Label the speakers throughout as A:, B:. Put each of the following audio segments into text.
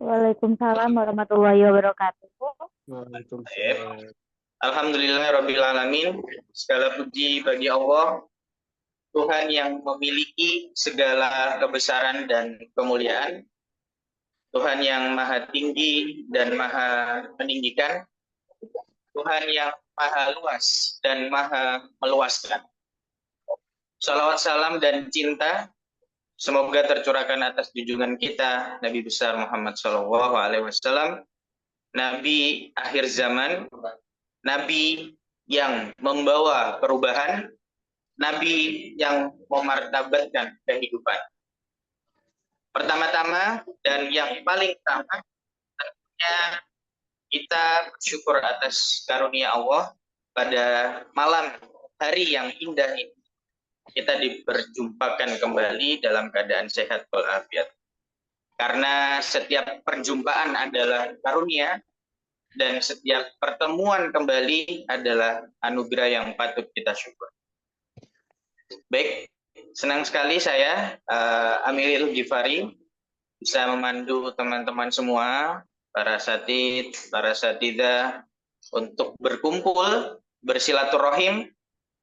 A: Waalaikumsalam warahmatullahi wabarakatuh.
B: Waalaikumsalam. Alhamdulillah Rabbil Alamin. Segala puji bagi Allah, Tuhan yang memiliki segala kebesaran dan kemuliaan, Tuhan yang maha tinggi dan maha meninggikan, Tuhan yang maha luas dan maha meluaskan. Salawat, salam, dan cinta semoga tercurahkan atas junjungan kita Nabi besar Muhammad SAW, Nabi akhir zaman, Nabi yang membawa perubahan, Nabi yang memartabatkan kehidupan. Pertama-tama dan yang paling utama, tentunya kita bersyukur atas karunia Allah pada malam hari yang indah ini. Kita diperjumpakan kembali dalam keadaan sehat walafiat. Karena setiap perjumpaan adalah karunia, dan setiap pertemuan kembali adalah anugerah yang patut kita syukur. Baik, senang sekali saya, Amiril Gifari, bisa memandu teman-teman semua, para satid, para satidah, untuk berkumpul, bersilaturahim,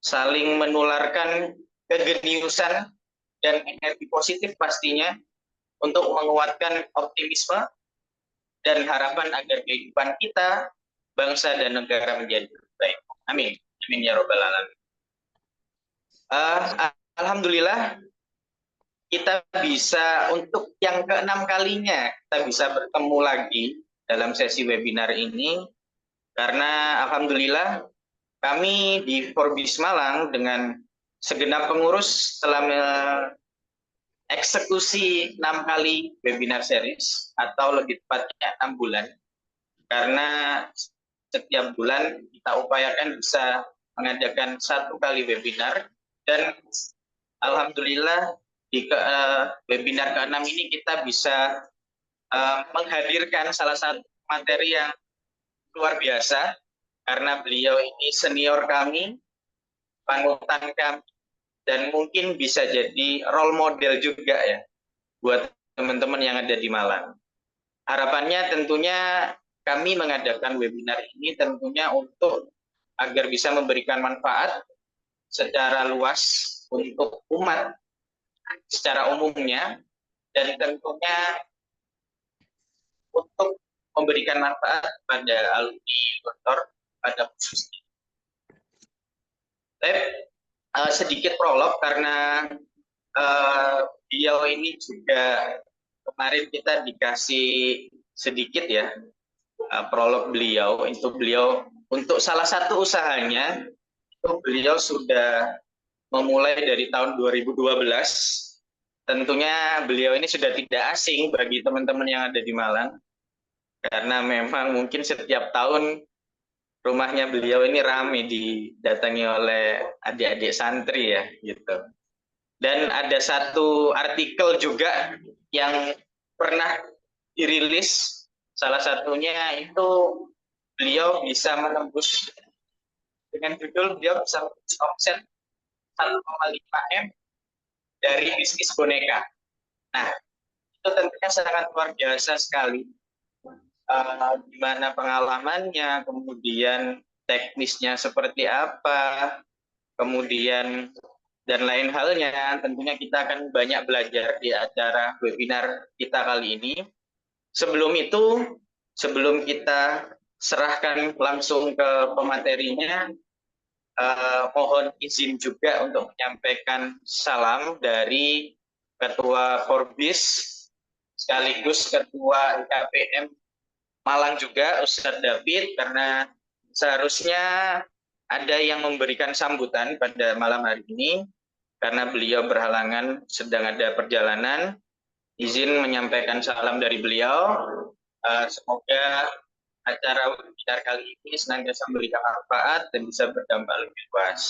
B: saling menularkan kegeniusan dan energi positif pastinya, untuk menguatkan optimisme dan harapan agar kehidupan kita, bangsa dan negara menjadi lebih baik. Amin. Amin ya Rabbal Alamin. Alhamdulillah kita bisa untuk yang keenam kalinya kita bisa bertemu lagi dalam sesi webinar ini, karena alhamdulillah kami di Forbis Malang dengan segenap pengurus telah eksekusi 6 kali webinar series, atau lebih tepatnya 6 bulan, karena setiap bulan kita upayakan bisa mengadakan 1 kali webinar, dan alhamdulillah di webinar ke-6 ini kita bisa menghadirkan salah satu materi yang luar biasa, karena beliau ini senior kami, panutan kami, dan mungkin bisa jadi role model juga ya buat teman-teman yang ada di Malang. Harapannya tentunya kami mengadakan webinar ini tentunya untuk agar bisa memberikan manfaat secara luas untuk umat secara umumnya, dan tentunya untuk memberikan manfaat pada alumni doktor pada khususnya. Sedikit prolog, karena beliau ini juga kemarin kita dikasih sedikit ya prolog beliau. Untuk salah satu usahanya itu beliau sudah memulai dari tahun 2012. Tentunya beliau ini sudah tidak asing bagi teman-teman yang ada di Malang, karena memang mungkin setiap tahun rumahnya beliau ini ramai didatangi oleh adik-adik santri ya gitu. Dan ada satu artikel juga yang pernah dirilis, salah satunya itu beliau bisa menembus, dengan judul beliau bisa menembus omset 1,5 M dari bisnis boneka. Nah, itu tentunya sangat luar biasa sekali. Gimana pengalamannya, kemudian teknisnya seperti apa, kemudian dan lain halnya. Tentunya kita akan banyak belajar di acara webinar kita kali ini. Sebelum itu, sebelum kita serahkan langsung ke pematerinya, mohon izin juga untuk menyampaikan salam dari Ketua Forbis sekaligus Ketua IKPM Malang juga, Ustadz David, karena seharusnya ada yang memberikan sambutan pada malam hari ini, karena beliau berhalangan sedang ada perjalanan. Izin menyampaikan salam dari beliau. Semoga acara webinar kali ini senantiasa memberikan manfaat dan bisa berdampak lebih luas.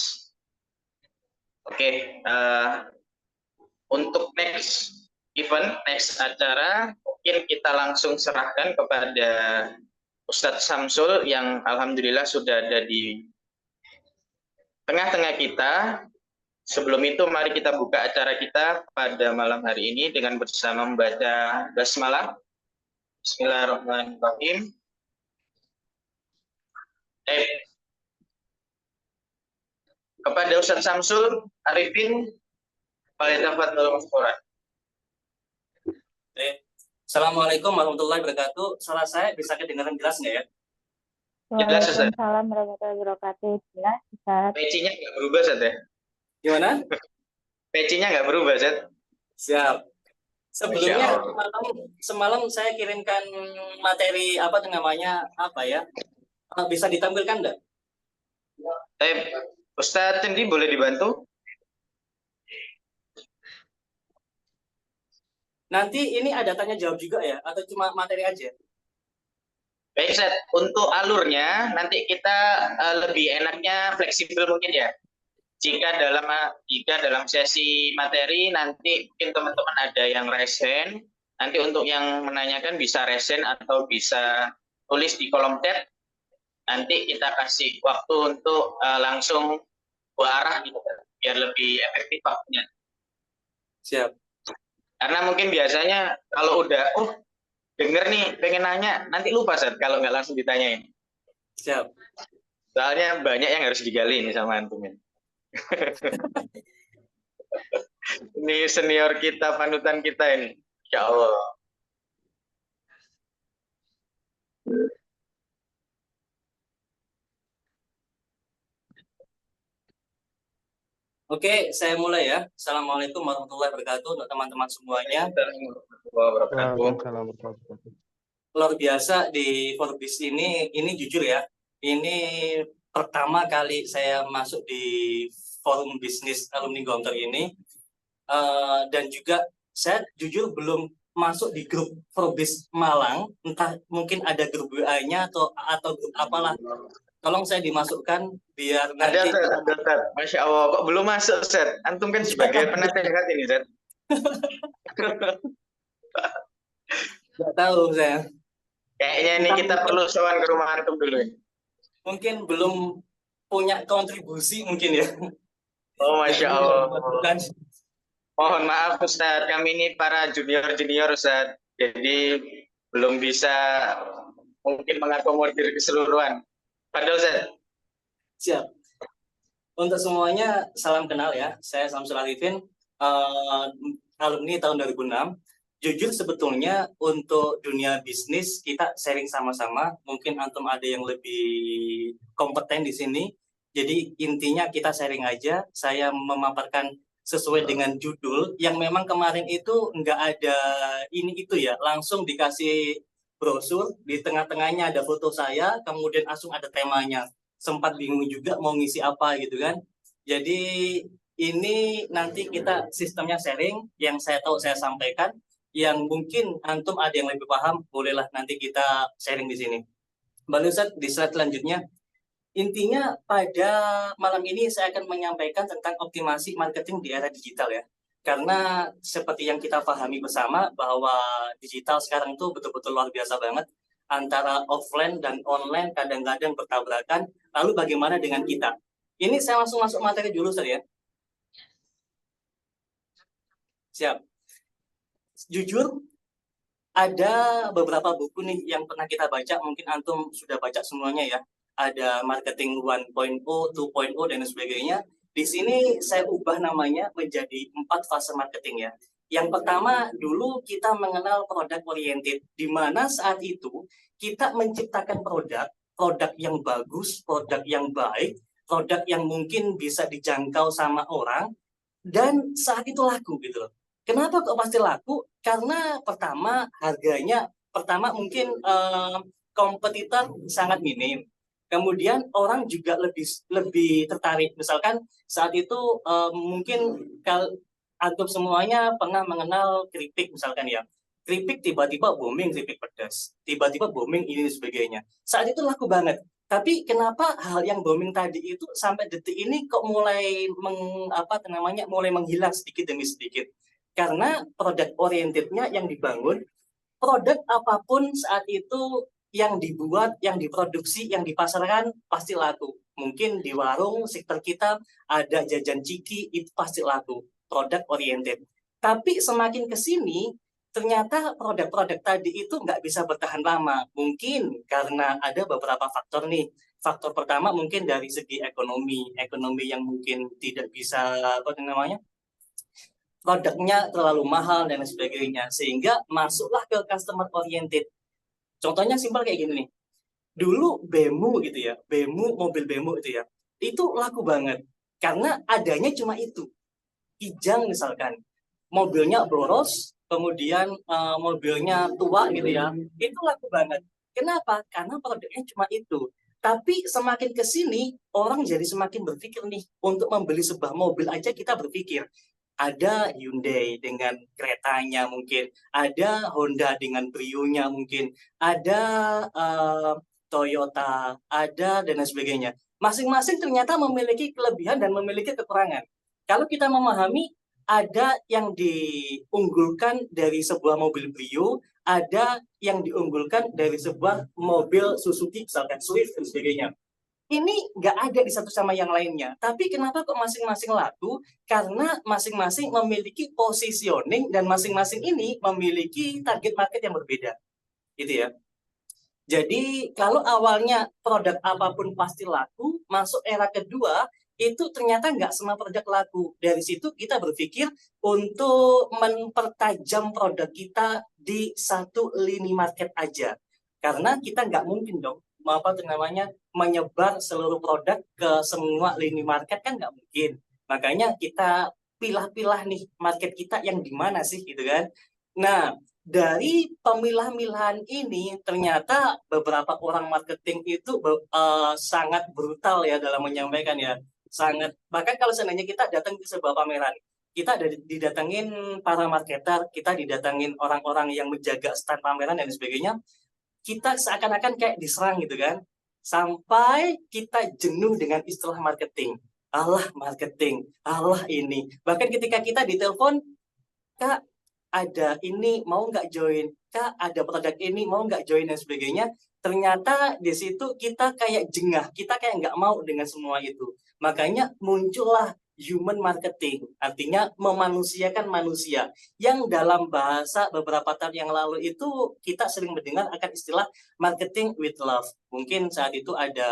B: Oke, untuk next event, next acara, mungkin kita langsung serahkan kepada Ustadz Samsul yang alhamdulillah sudah ada di tengah-tengah kita. Sebelum itu, mari kita buka acara kita pada malam hari ini dengan bersama membaca basmalah. Bismillahirrahmanirrahim. Kepada Ustaz Samsul Arifin, Falyatafadhal mashkuran.
C: Assalamualaikum warahmatullahi wabarakatuh. Suara saya bisa kedengaran jelas nggak ya?
B: Jelas, Ustaz.
A: Waalaikumsalam warahmatullahi wabarakatuh. Jelas, Ustaz.
B: Pecinya nggak berubah, Ustaz ya?
C: Gimana?
B: Pecinya nggak berubah, Ustaz?
C: Siap. Sebelumnya
B: Masya Allah.
C: semalam saya kirimkan materi apa ya? Bisa ditampilkan nggak?
B: Ustaz Cendi boleh dibantu?
C: Nanti ini ada tanya jawab juga ya, atau cuma materi aja?
B: Baik, Ustaz. Untuk alurnya nanti kita lebih enaknya fleksibel mungkin ya. Jika dalam sesi materi nanti mungkin teman-teman ada yang resen, nanti untuk yang menanyakan bisa resen atau bisa tulis di kolom chat. Nanti kita kasih waktu untuk langsung dua arah gitu, biar lebih efektif waktunya.
C: Siap.
B: Karena mungkin biasanya kalau udah denger nih pengen nanya, nanti lupa Seth kalau nggak langsung ditanyain.
C: Siap.
B: Soalnya banyak yang harus digali nih sama antum ini. Ini senior kita, panutan kita ini. Ya Allah.
C: Oke, saya mulai ya. Assalamualaikum warahmatullahi wabarakatuh untuk teman-teman semuanya. Luar biasa di Forbes ini jujur ya. Ini pertama kali saya masuk di forum bisnis alumni Gontor ini. Dan juga saya jujur belum masuk di grup Forbes Malang. Entah mungkin ada grup WA-nya atau grup apalah. Tolong saya dimasukkan biar nanti.
B: Ada. Masya Allah, kok belum masuk, Seth? Antum kan sebagai penasehat ini, Seth.
C: Nggak tahu saya.
B: Kayaknya ini kita perlu sowan ke rumah antum dulu.
C: Mungkin belum punya kontribusi mungkin ya.
B: Oh, Masya Allah. Mohon maaf, Ustaz. Kami ini para junior-junior, Ustaz. Jadi belum bisa mungkin mengakomodir keseluruhan. Padahal, Ustaz.
C: Siap. Untuk semuanya, salam kenal ya. Saya Samsul Arifin, alumni tahun 2006. Jujur sebetulnya untuk dunia bisnis kita sharing sama-sama. Mungkin antum ada yang lebih kompeten di sini. Jadi intinya kita sharing aja. Saya memaparkan sesuai dengan judul yang memang kemarin itu nggak ada ini itu ya. Langsung dikasih brosur, di tengah-tengahnya ada foto saya, kemudian langsung ada temanya. Sempat bingung juga mau ngisi apa gitu kan. Jadi ini nanti kita sistemnya sharing, yang saya tahu saya sampaikan, yang mungkin antum ada yang lebih paham, bolehlah nanti kita sharing di sini. Baru Ustaz, di slide selanjutnya, intinya pada malam ini saya akan menyampaikan tentang optimasi marketing di era digital ya. Karena seperti yang kita pahami bersama bahwa digital sekarang itu betul-betul luar biasa banget. Antara offline dan online kadang-kadang bertabrakan. Lalu bagaimana dengan kita? Ini saya langsung masuk materi dulu Ustaz ya. Siap. Jujur, ada beberapa buku nih yang pernah kita baca, mungkin antum sudah baca semuanya ya. Ada marketing 1.0, 2.0, dan sebagainya. Di sini saya ubah namanya menjadi 4 fase marketing ya. Yang pertama, dulu kita mengenal product oriented, di mana saat itu kita menciptakan produk yang bagus, produk yang baik, produk yang mungkin bisa dijangkau sama orang, dan saat itu laku gitu loh. Kenapa kok pasti laku? Karena pertama harganya, mungkin kompetitor sangat minim. Kemudian orang juga lebih tertarik. Misalkan saat itu mungkin antum semuanya pernah mengenal keripik misalkan ya. Keripik tiba-tiba booming, keripik pedas. Tiba-tiba booming ini dan sebagainya. Saat itu laku banget. Tapi kenapa hal yang booming tadi itu sampai detik ini kok mulai mulai menghilang sedikit demi sedikit? Karena produk orientednya yang dibangun, produk apapun saat itu yang dibuat, yang diproduksi, yang dipasarkan pasti laku. Mungkin di warung sekitar kita ada jajan ciki, itu pasti laku, produk oriented. Tapi semakin ke sini, ternyata produk-produk tadi itu nggak bisa bertahan lama. Mungkin karena ada beberapa faktor nih. Faktor pertama mungkin dari segi ekonomi yang mungkin tidak bisa, apa namanya, produknya terlalu mahal dan sebagainya, sehingga masuklah ke customer oriented. Contohnya simpel kayak gini nih. Dulu bemo gitu ya, mobil bemo itu ya, itu laku banget karena adanya cuma itu. Kijang misalkan, mobilnya boros, kemudian mobilnya tua gitu ya, itu laku banget. Kenapa? Karena produknya cuma itu. Tapi semakin ke sini, orang jadi semakin berpikir nih, untuk membeli sebuah mobil aja kita berpikir. Ada Hyundai dengan keretanya mungkin, ada Honda dengan Brio-nya mungkin, ada Toyota, ada dan lain sebagainya. Masing-masing ternyata memiliki kelebihan dan memiliki kekurangan. Kalau kita memahami, ada yang diunggulkan dari sebuah mobil Brio, ada yang diunggulkan dari sebuah mobil Suzuki, misalkan Swift dan sebagainya. Ini nggak ada di satu sama yang lainnya. Tapi kenapa kok masing-masing laku? Karena masing-masing memiliki positioning dan masing-masing ini memiliki target market yang berbeda. Gitu ya. Jadi kalau awalnya produk apapun pasti laku, masuk era kedua, itu ternyata nggak semua produk laku. Dari situ kita berpikir untuk mempertajam produk kita di satu lini market aja. Karena kita nggak mungkin dong menyebar seluruh produk ke semua lini market, kan nggak mungkin. Makanya kita pilah-pilah nih market kita yang di mana sih gitu kan. Nah, dari pemilah-milahan ini ternyata beberapa orang marketing itu sangat brutal ya dalam menyampaikan ya. Sangat, bahkan kalau seandainya kita datang ke sebuah pameran, kita didatengin para marketer, kita didatengin orang-orang yang menjaga stand pameran dan sebagainya, kita seakan-akan kayak diserang gitu kan, sampai kita jenuh dengan istilah marketing. Allah marketing, Allah ini. Bahkan ketika kita ditelepon, Kak, ada ini mau nggak join, Kak, ada produk ini mau nggak join dan sebagainya. Ternyata di situ kita kayak jengah, kita kayak nggak mau dengan semua itu. Makanya muncullah human marketing, artinya memanusiakan manusia, yang dalam bahasa beberapa tahun yang lalu itu kita sering mendengar akan istilah marketing with love. Mungkin saat itu ada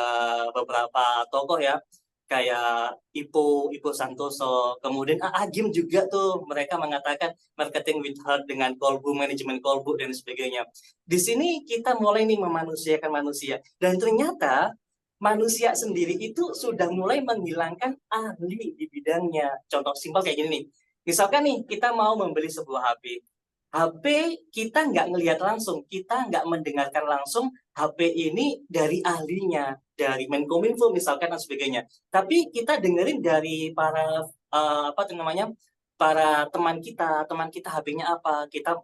C: beberapa tokoh ya, kayak Ipo Santoso, kemudian Agim juga tuh, mereka mengatakan marketing with heart dengan kolbu, manajemen kolbu dan sebagainya. Di sini kita mulai nih memanusiakan manusia, dan ternyata manusia sendiri itu sudah mulai menghilangkan ahli di bidangnya. Contoh simpel kayak gini nih. Misalkan nih, kita mau membeli sebuah HP. HP kita nggak ngelihat langsung, kita nggak mendengarkan langsung HP ini dari ahlinya, dari Menkominfo misalkan dan sebagainya. Tapi kita dengerin dari para para teman kita HP-nya apa, kita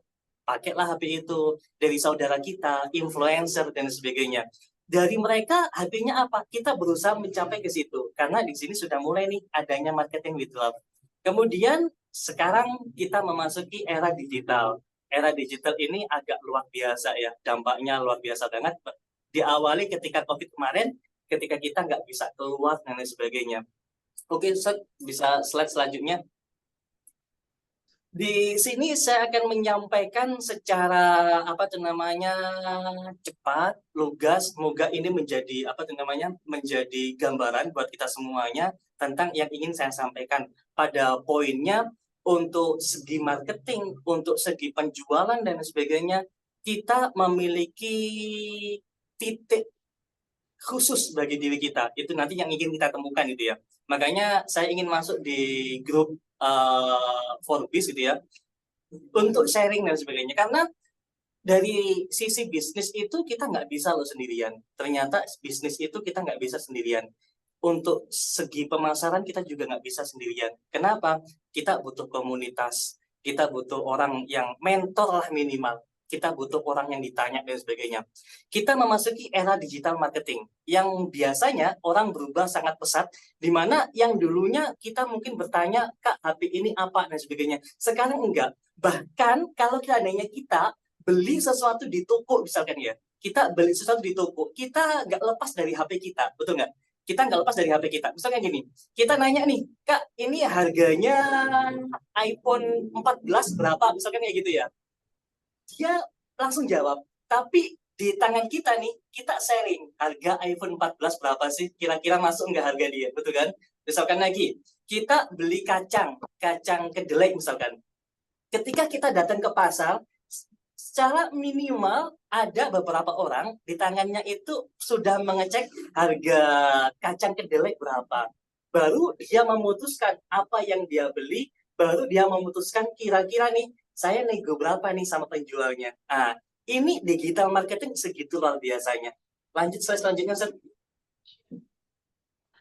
C: pakailah HP itu dari saudara kita, influencer dan sebagainya. Dari mereka HP-nya apa? Kita berusaha mencapai ke situ. Karena di sini sudah mulai nih adanya marketing with love. Kemudian sekarang kita memasuki era digital. Era digital ini agak luar biasa ya. Dampaknya luar biasa banget. Diawali ketika COVID kemarin, ketika kita nggak bisa keluar dan lain sebagainya. Oke, bisa slide selanjutnya. Di sini saya akan menyampaikan secara cepat, lugas. Semoga ini menjadi menjadi gambaran buat kita semuanya tentang yang ingin saya sampaikan. Pada poinnya, untuk segi marketing, untuk segi penjualan dan sebagainya, kita memiliki titik khusus bagi diri kita. Itu nanti yang ingin kita temukan gitu ya. Makanya saya ingin masuk di grup Forbes gitu ya, untuk sharing dan sebagainya. Karena dari sisi bisnis itu kita nggak bisa loh sendirian. Ternyata bisnis itu kita nggak bisa sendirian. Untuk segi pemasaran kita juga nggak bisa sendirian. Kenapa? Kita butuh komunitas. Kita butuh orang yang mentor lah minimal. Kita butuh orang yang ditanya dan sebagainya. Kita memasuki era digital marketing yang biasanya orang berubah sangat pesat, di mana yang dulunya kita mungkin bertanya, Kak, HP ini apa dan sebagainya. Sekarang enggak. Bahkan kalau seandainya kita beli sesuatu di toko misalkan ya, kita beli sesuatu di toko, kita nggak lepas dari HP kita, betul nggak? Kita nggak lepas dari HP kita. Misalnya gini, kita nanya nih, Kak, ini harganya iPhone 14 berapa? Misalkan kayak gitu ya. Dia langsung jawab, tapi di tangan kita nih, kita sharing harga iPhone 14 berapa sih? Kira-kira masuk nggak harga dia, betul kan? Misalkan lagi, kita beli kacang kedelai misalkan. Ketika kita datang ke pasar, secara minimal ada beberapa orang di tangannya itu sudah mengecek harga kacang kedelai berapa. Baru dia memutuskan apa yang dia beli, baru dia memutuskan kira-kira nih, saya nego berapa nih sama penjualnya. Nah, ini digital marketing segitu luar biasanya. Lanjut slide selanjutnya, Sir.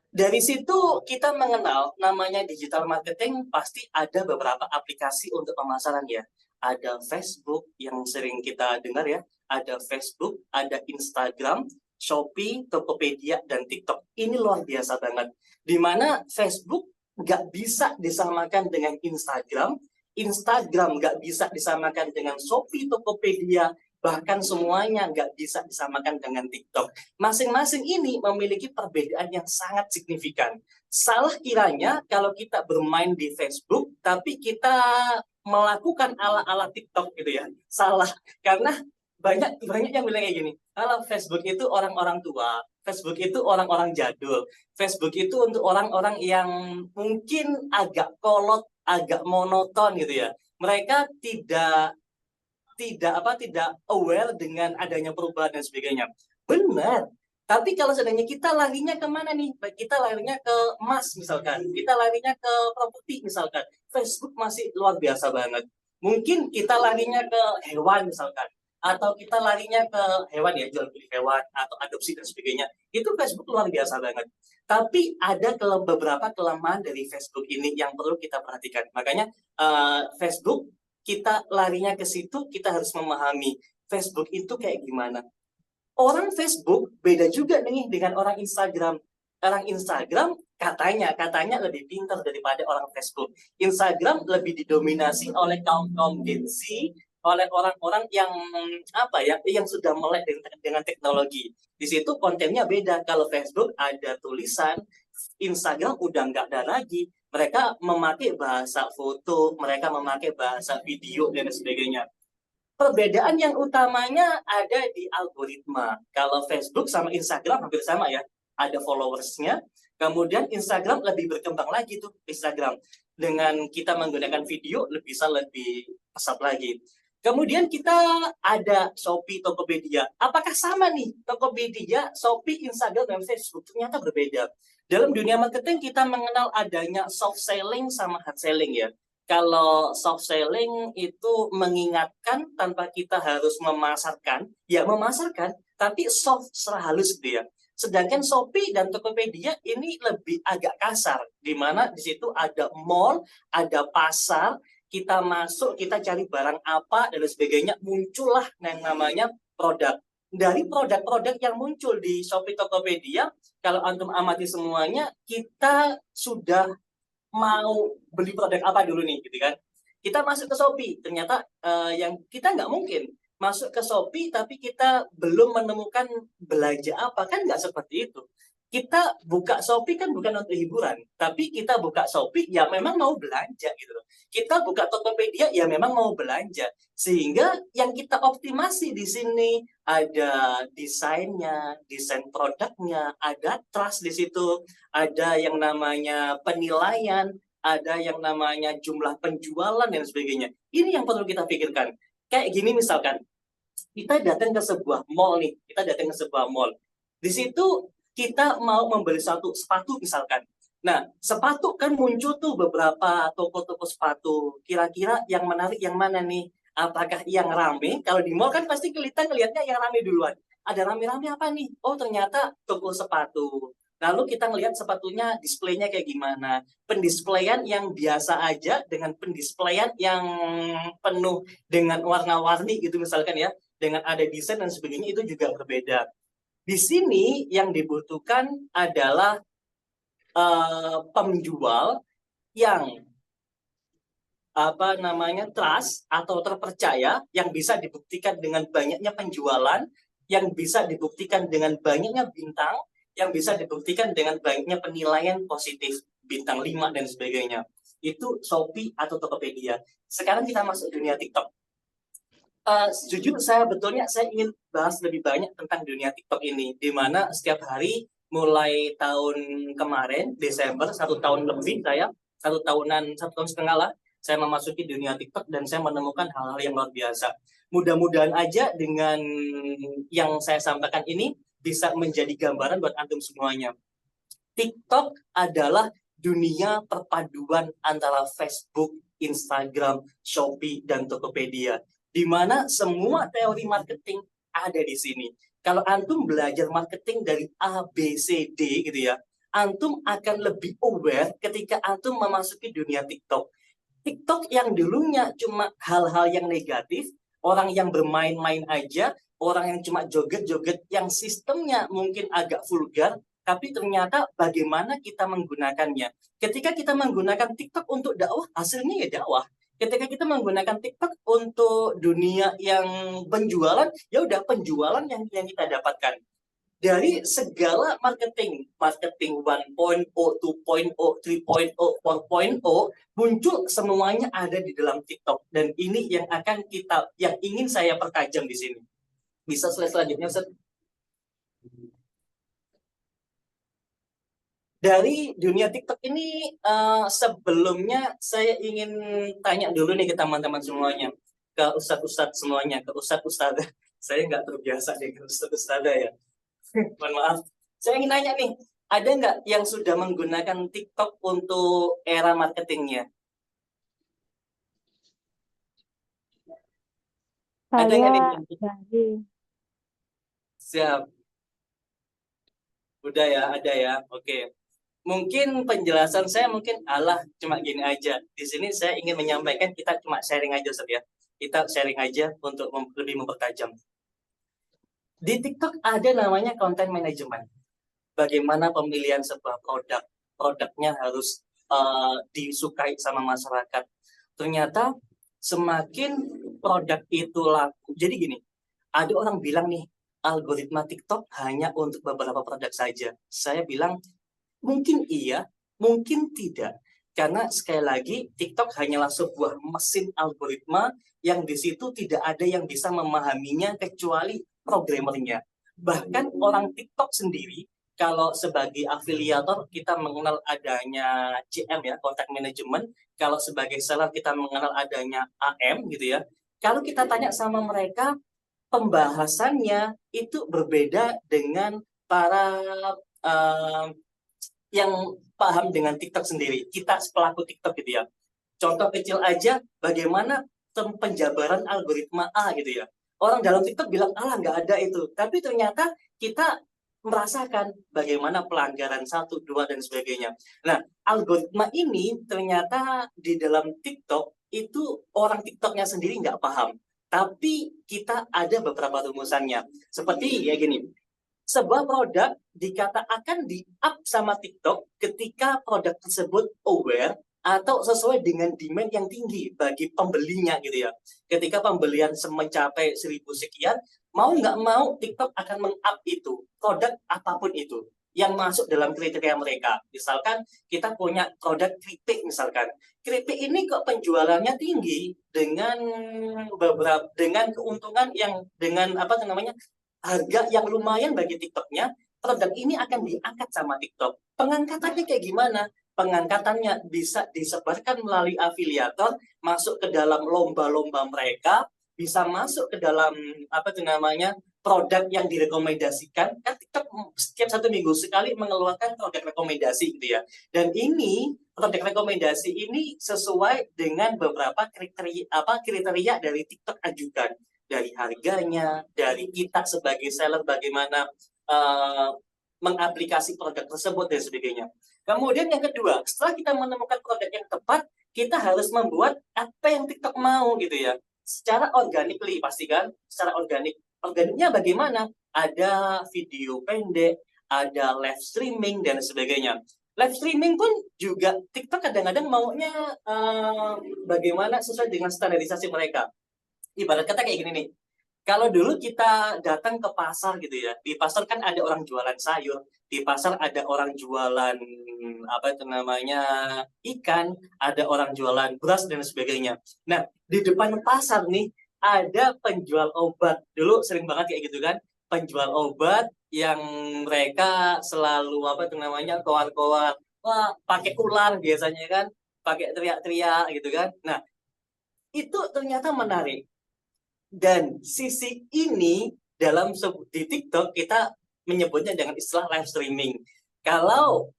C: Dari situ kita mengenal namanya digital marketing, pasti ada beberapa aplikasi untuk pemasaran ya. Ada Facebook yang sering kita dengar ya, ada Facebook, ada Instagram, Shopee, Tokopedia, dan TikTok. Ini luar biasa banget. Dimana Facebook nggak bisa disamakan dengan Instagram, Instagram nggak bisa disamakan dengan Shopee, Tokopedia, bahkan semuanya nggak bisa disamakan dengan TikTok. Masing-masing ini memiliki perbedaan yang sangat signifikan. Salah kiranya kalau kita bermain di Facebook, tapi kita melakukan ala-ala TikTok gitu ya. Salah, karena banyak yang bilang kayak gini, kalau Facebook itu orang-orang tua, Facebook itu orang-orang jadul, Facebook itu untuk orang-orang yang mungkin agak kolot, agak monoton gitu ya. Mereka tidak aware dengan adanya perubahan dan sebagainya. Benar. Tapi kalau seandainya kita larinya kemana nih? Kita larinya ke emas misalkan, kita larinya ke properti misalkan. Facebook masih luar biasa banget. Mungkin kita larinya ke hewan misalkan, atau kita larinya ke hewan ya, jual beli hewan atau adopsi dan sebagainya. Itu Facebook luar biasa banget. Tapi ada beberapa kelemahan dari Facebook ini yang perlu kita perhatikan. Makanya Facebook kita larinya ke situ, kita harus memahami Facebook itu kayak gimana. Orang Facebook beda juga nih dengan orang Instagram. Orang Instagram katanya lebih pintar daripada orang Facebook. Instagram lebih didominasi oleh kaum Gen Z, oleh orang-orang yang yang sudah melek dengan teknologi. Di situ kontennya beda. Kalau Facebook ada tulisan, Instagram udah nggak ada lagi. Mereka memakai bahasa foto, mereka memakai bahasa video, dan sebagainya. Perbedaan yang utamanya ada di algoritma. Kalau Facebook sama Instagram hampir sama ya. Ada followersnya, kemudian Instagram lebih berkembang lagi tuh, Instagram. Dengan kita menggunakan video, bisa lebih pesat lagi. Kemudian kita ada Shopee, Tokopedia. Apakah sama nih Tokopedia, Shopee, Instagram, dan Facebook? Ternyata berbeda. Dalam dunia marketing kita mengenal adanya soft selling sama hard selling ya. Kalau soft selling itu mengingatkan tanpa kita harus memasarkan, ya memasarkan, tapi soft secara halus gitu ya. Sedangkan Shopee dan Tokopedia ini lebih agak kasar, di mana di situ ada mall, ada pasar, kita masuk, kita cari barang apa, dan sebagainya, muncullah yang namanya produk. Dari produk-produk yang muncul di Shopee Tokopedia, kalau antum amati semuanya, kita sudah mau beli produk apa dulu nih, gitu kan? Kita masuk ke Shopee, ternyata yang kita nggak mungkin masuk ke Shopee, tapi kita belum menemukan belanja apa, kan nggak seperti itu. Kita buka Shopee kan bukan untuk hiburan, tapi kita buka Shopee ya memang mau belanja gitu loh. Kita buka Tokopedia ya memang mau belanja. Sehingga yang kita optimasi di sini ada desainnya, desain produknya, ada trust di situ, ada yang namanya penilaian, ada yang namanya jumlah penjualan dan sebagainya. Ini yang perlu kita pikirkan. Kayak gini misalkan, kita datang ke sebuah mall nih, Di situ kita mau membeli satu sepatu misalkan. Nah, sepatu kan muncul tuh beberapa toko-toko sepatu. Kira-kira yang menarik yang mana nih? Apakah yang rame? Kalau di mall kan pasti kita ngelihatnya yang rame duluan. Ada rame-rame apa nih? Oh, ternyata toko sepatu. Lalu kita ngelihat sepatunya, displaynya kayak gimana. Pendisplayan yang biasa aja dengan pendisplayan yang penuh dengan warna-warni gitu misalkan ya. Dengan ada desain dan sebagainya, itu juga berbeda. Di sini yang dibutuhkan adalah penjual yang trust atau terpercaya, yang bisa dibuktikan dengan banyaknya penjualan, yang bisa dibuktikan dengan banyaknya bintang, yang bisa dibuktikan dengan banyaknya penilaian positif, bintang 5 dan sebagainya. Itu Shopee atau Tokopedia. Sekarang kita masuk dunia TikTok. Jujur saya ingin bahas lebih banyak tentang dunia TikTok ini, di mana setiap hari mulai tahun kemarin Desember, 1 tahun lebih satu tahun setengah lah, saya memasuki dunia TikTok dan saya menemukan hal-hal yang luar biasa. Mudah-mudahan aja dengan yang saya sampaikan ini bisa menjadi gambaran buat antum semuanya. TikTok adalah dunia perpaduan antara Facebook, Instagram, Shopee, dan Tokopedia, di mana semua teori marketing ada di sini. Kalau antum belajar marketing dari A, B, C, D gitu ya, antum akan lebih aware ketika antum memasuki dunia TikTok. TikTok yang dulunya cuma hal-hal yang negatif, orang yang bermain-main aja, orang yang cuma joget-joget, yang sistemnya mungkin agak vulgar, tapi ternyata bagaimana kita menggunakannya. Ketika kita menggunakan TikTok untuk dakwah, hasilnya ya dakwah. Ketika kita menggunakan TikTok untuk dunia yang penjualan, ya udah penjualan yang kita dapatkan. Dari segala marketing 1.0, 2.0, 3.0, 4.0, muncul semuanya ada di dalam TikTok. Dan ini yang ingin saya pertajam di sini. Bisa slide selanjutnya, Ustaz? Dari dunia TikTok ini, sebelumnya saya ingin tanya dulu nih ke teman-teman semuanya, ke ustadz-ustadz semuanya, ke ustadz-ustadzah. Saya nggak terbiasa dengan ustadz-ustadzah ya. Mohon maaf. Saya ingin nanya nih, ada nggak yang sudah menggunakan TikTok untuk era marketingnya? Ada nggak nih?
A: Jadi
C: Siap. Udah ya, ada ya. Oke. Mungkin penjelasan saya cuma gini aja. Di sini saya ingin menyampaikan, kita cuma sharing aja, Ustaz ya. Kita sharing aja untuk lebih mempertajam. Di TikTok ada namanya content management. Bagaimana pemilihan sebuah produk. Produknya harus disukai sama masyarakat. Ternyata semakin produk itu laku. Jadi gini, ada orang bilang nih, algoritma TikTok hanya untuk beberapa produk saja. Saya bilang, mungkin iya, mungkin tidak. Karena sekali lagi, TikTok hanyalah sebuah mesin algoritma yang di situ tidak ada yang bisa memahaminya kecuali programmernya. Bahkan orang TikTok sendiri, kalau sebagai afiliator kita mengenal adanya CM ya, contact management. Kalau sebagai seller kita mengenal adanya AM gitu ya. Kalau kita tanya sama mereka, pembahasannya itu berbeda dengan para yang paham dengan TikTok sendiri. Kita pelaku TikTok gitu ya. Contoh kecil aja, bagaimana penjabaran algoritma A gitu ya. Orang dalam TikTok bilang, nggak ada itu. Tapi ternyata kita merasakan bagaimana pelanggaran 1, 2, dan sebagainya. Nah, algoritma ini ternyata di dalam TikTok itu orang TikToknya sendiri nggak paham. Tapi kita ada beberapa rumusannya. Seperti ya gini, sebuah produk akan di-up sama TikTok ketika produk tersebut aware atau sesuai dengan demand yang tinggi bagi pembelinya gitu ya. Ketika pembelian mencapai 1.000 sekian, mau nggak mau TikTok akan meng-up itu, produk apapun itu yang masuk dalam kriteria mereka. Misalkan kita punya produk keripik misalkan. Keripik ini kok penjualannya tinggi dengan keuntungan yang harga yang lumayan bagi TikToknya, produk ini akan diangkat sama TikTok. Pengangkatannya kayak gimana? Pengangkatannya bisa disebarkan melalui afiliator, masuk ke dalam lomba-lomba mereka, bisa masuk ke dalam produk yang direkomendasikan. Kan TikTok setiap 1 minggu sekali mengeluarkan produk rekomendasi gitu ya. Dan ini produk rekomendasi ini sesuai dengan beberapa kriteria dari TikTok ajukan. Dari harganya, dari kita sebagai seller bagaimana mengaplikasi produk tersebut dan sebagainya. Kemudian yang kedua, setelah kita menemukan produk yang tepat, kita harus membuat apa yang TikTok mau gitu ya. Secara organically pastikan, secara organik. Organiknya bagaimana? Ada video pendek, ada live streaming dan sebagainya. Live streaming pun juga TikTok kadang-kadang maunya bagaimana sesuai dengan standarisasi mereka. Ibarat kata kayak gini nih, Kalau dulu kita datang ke pasar gitu ya, di pasar kan ada orang jualan sayur, di pasar ada orang jualan apa itu namanya ikan, ada orang jualan beras dan sebagainya. Nah, di depan pasar nih ada penjual obat. Dulu sering banget kayak gitu kan, penjual obat yang mereka selalu apa itu namanya koar-koar, wah pakai ular biasanya kan, pakai teriak-teriak gitu kan. Nah, itu ternyata menarik. Dan sisi ini di TikTok kita menyebutnya dengan istilah live streaming. Kalau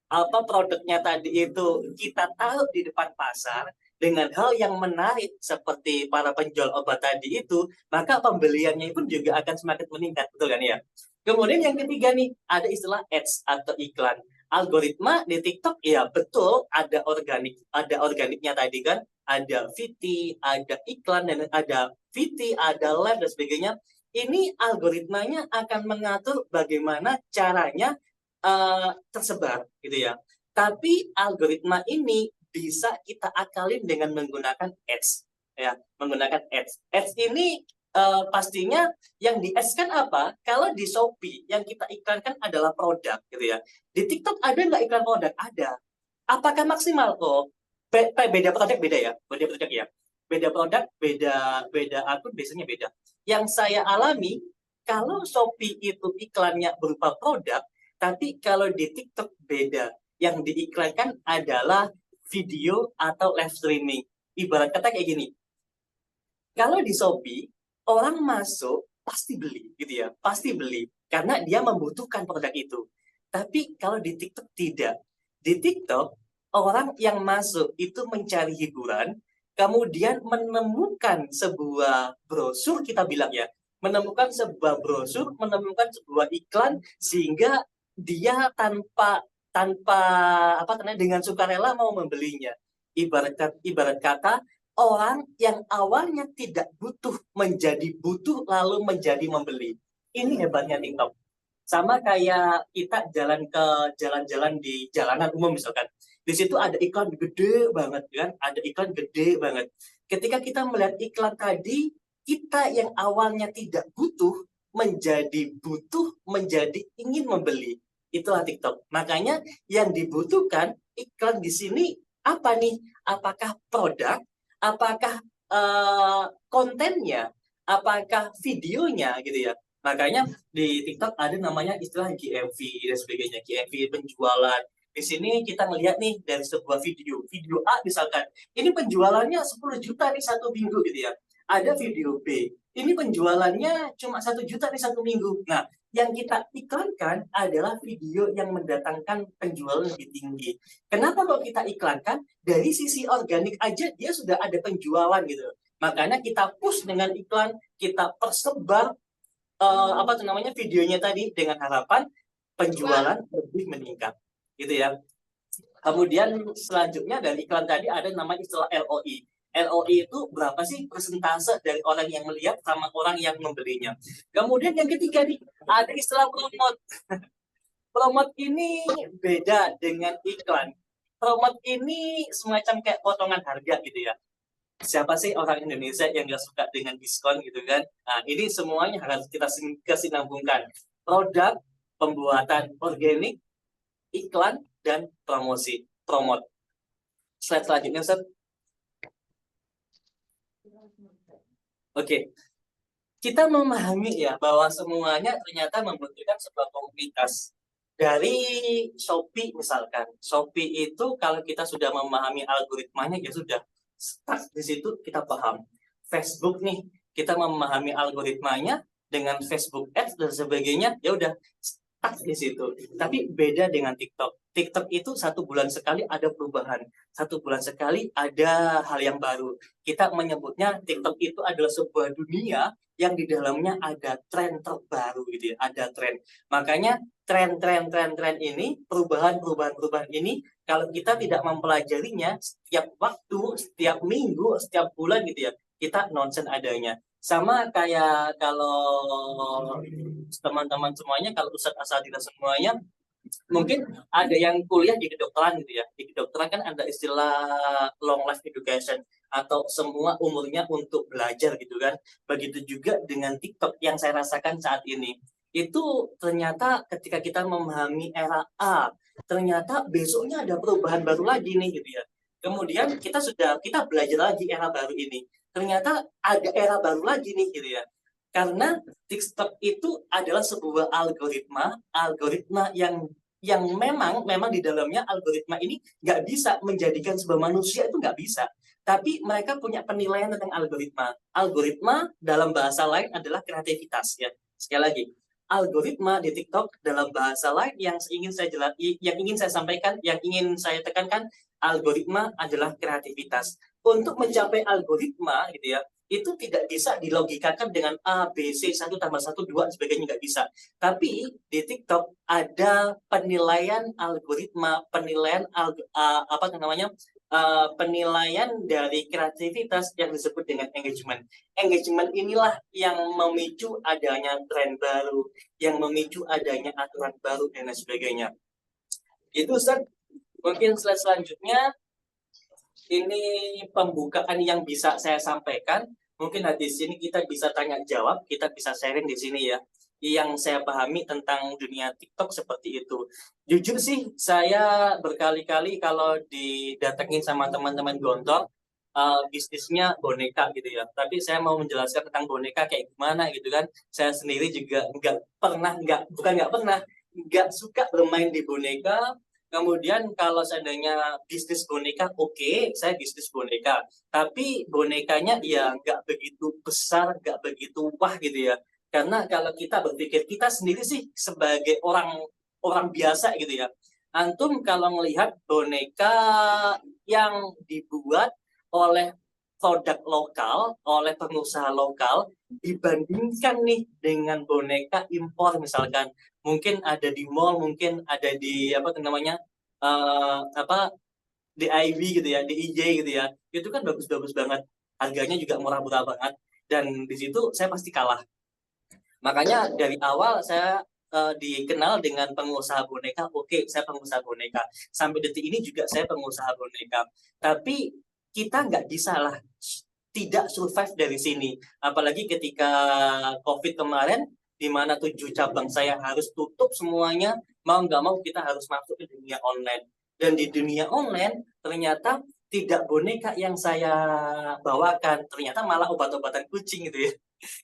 C: apa produknya tadi itu kita taruh di depan pasar dengan hal yang menarik seperti para penjual obat tadi itu, maka pembeliannya pun juga akan semakin meningkat, betul kan ya? Kemudian yang ketiga nih, ada istilah ads atau iklan. Algoritma di TikTok ya betul ada organiknya tadi kan, ada VT, ada iklan dan ada VT, ada live dan sebagainya. Ini algoritmanya akan mengatur bagaimana caranya tersebar gitu ya. Tapi algoritma ini bisa kita akalin dengan menggunakan ads ya, menggunakan ads. Ads ini pastinya yang di ads kan apa? Kalau di Shopee yang kita iklankan adalah produk gitu ya. Di TikTok ada nggak iklan produk? Ada. Apakah maksimal kok? Beda produk beda ya, beda produk ya. Beda produk, beda akun biasanya beda. Yang saya alami kalau Shopee itu iklannya berupa produk, tapi kalau di TikTok beda. Yang diiklankan adalah video atau live streaming. Ibarat kata kayak gini. Kalau di Shopee, orang masuk pasti beli gitu ya. Pasti beli karena dia membutuhkan produk itu. Tapi kalau di TikTok tidak. Di TikTok, orang yang masuk itu mencari hiburan, kemudian menemukan sebuah brosur, kita bilang ya, menemukan sebuah brosur, menemukan sebuah iklan, sehingga dia tanpa tanpa apa namanya dengan sukarela mau membelinya. Ibarat kata orang yang awalnya tidak butuh menjadi butuh lalu menjadi membeli. Ini hebatnya TikTok. Sama kayak kita jalan-jalan di jalanan umum misalkan. Di situ ada iklan gede banget kan, ada iklan gede banget. Ketika kita melihat iklan tadi, kita yang awalnya tidak butuh menjadi ingin membeli. Itulah TikTok. Makanya yang dibutuhkan iklan di sini apa nih? Apakah produk? Apakah kontennya? Apakah videonya gitu ya? Makanya di TikTok ada namanya istilah GMV dan sebagainya. GMV penjualan. Di sini kita melihat nih dari sebuah video. Video A misalkan, ini penjualannya 10 juta nih satu minggu gitu ya. Ada video B, ini penjualannya cuma 1 juta nih satu minggu. Nah, yang kita iklankan adalah video yang mendatangkan penjualan lebih tinggi. Kenapa kok kita iklankan? Dari sisi organik aja dia sudah ada penjualan gitu. Makanya kita push dengan iklan, kita persebar apa tuh namanya videonya tadi dengan harapan penjualan lebih meningkat gitu ya. Kemudian selanjutnya dari iklan tadi ada nama istilah LOI. LOI itu berapa sih persentase dari orang yang melihat sama orang yang membelinya. Kemudian yang ketiga nih ada istilah promote. Promote ini beda dengan iklan. Promote ini semacam kayak potongan harga gitu ya. Siapa sih orang Indonesia yang nggak suka dengan diskon gitu kan? Nah, ini semuanya harus kita kesinambungkan. Produk, pembuatan organik, iklan, dan promosi. Promote. Slide selanjutnya, Ustaz. Oke. Kita memahami ya bahwa semuanya ternyata membutuhkan sebuah komunitas. Dari Shopee misalkan. Shopee itu kalau kita sudah memahami algoritmanya ya sudah. Start di situ kita paham. Facebook nih, kita memahami algoritmanya dengan Facebook Ads dan sebagainya, ya udah start di situ. Tapi beda dengan TikTok. TikTok itu 1 bulan sekali ada perubahan, 1 bulan sekali ada hal yang baru. Kita menyebutnya TikTok itu adalah sebuah dunia yang di dalamnya ada tren terbaru gitu ya, ada tren. Makanya tren ini, perubahan ini kalau kita tidak mempelajarinya setiap waktu, setiap minggu, setiap bulan gitu ya, kita nonsen adanya. Sama kayak kalau teman-teman semuanya, kalau Ustadz Asatidz semuanya Mungkin ada yang kuliah di kedokteran gitu ya. Di kedokteran kan ada istilah long life education atau semua umurnya untuk belajar gitu kan. Begitu juga dengan TikTok yang saya rasakan saat ini. Itu ternyata ketika kita memahami era A, ternyata besoknya ada perubahan baru lagi nih gitu ya. Kemudian kita belajar lagi era baru ini. Ternyata ada era baru lagi nih gitu ya. Karena TikTok itu adalah sebuah algoritma yang memang di dalamnya algoritma ini nggak bisa menjadikan sebuah manusia, itu nggak bisa. Tapi mereka punya penilaian tentang algoritma. Algoritma dalam bahasa lain adalah kreativitas ya. Sekali lagi, algoritma di TikTok dalam bahasa lain yang ingin saya sampaikan, yang ingin saya tekankan, algoritma adalah kreativitas. Untuk mencapai algoritma gitu ya, itu tidak bisa dilogikakan dengan A, B, C, 1 tambah 1, 2, sebagainya, nggak bisa. Tapi di TikTok ada penilaian algoritma, penilaian dari kreativitas yang disebut dengan engagement. Engagement inilah yang memicu adanya tren baru, yang memicu adanya aturan baru dan lain sebagainya. Itu Ustaz. Mungkin slide selanjutnya ini pembukaan yang bisa saya sampaikan. Mungkin di sini kita bisa tanya jawab, kita bisa sharing di sini ya. Yang saya pahami tentang dunia TikTok seperti itu. Jujur sih, saya berkali-kali kalau didatengin sama teman-teman gontor, bisnisnya boneka gitu ya. Tapi saya mau menjelaskan tentang boneka kayak gimana gitu kan. Saya sendiri juga nggak suka bermain di boneka. Kemudian kalau seandainya bisnis boneka, oke, saya bisnis boneka. Tapi bonekanya ya nggak begitu besar, nggak begitu wah gitu ya. Karena kalau kita berpikir, kita sendiri sih sebagai orang biasa gitu ya. Antum kalau melihat boneka yang dibuat oleh produk lokal, oleh pengusaha lokal, dibandingkan nih dengan boneka impor misalkan. Mungkin ada di mall, mungkin ada di di IB gitu ya, di IJ gitu ya. Itu kan bagus-bagus banget. Harganya juga murah-murah banget. Dan di situ saya pasti kalah. Makanya dari awal saya dikenal dengan pengusaha boneka. Oke, saya pengusaha boneka. Sampai detik ini juga saya pengusaha boneka. Tapi kita nggak bisa lah tidak survive dari sini. Apalagi ketika COVID kemarin, di mana 7 cabang saya harus tutup semuanya, mau nggak mau kita harus masuk ke dunia online. Dan di dunia online, ternyata tidak boneka yang saya bawakan, ternyata malah obat-obatan kucing gitu ya.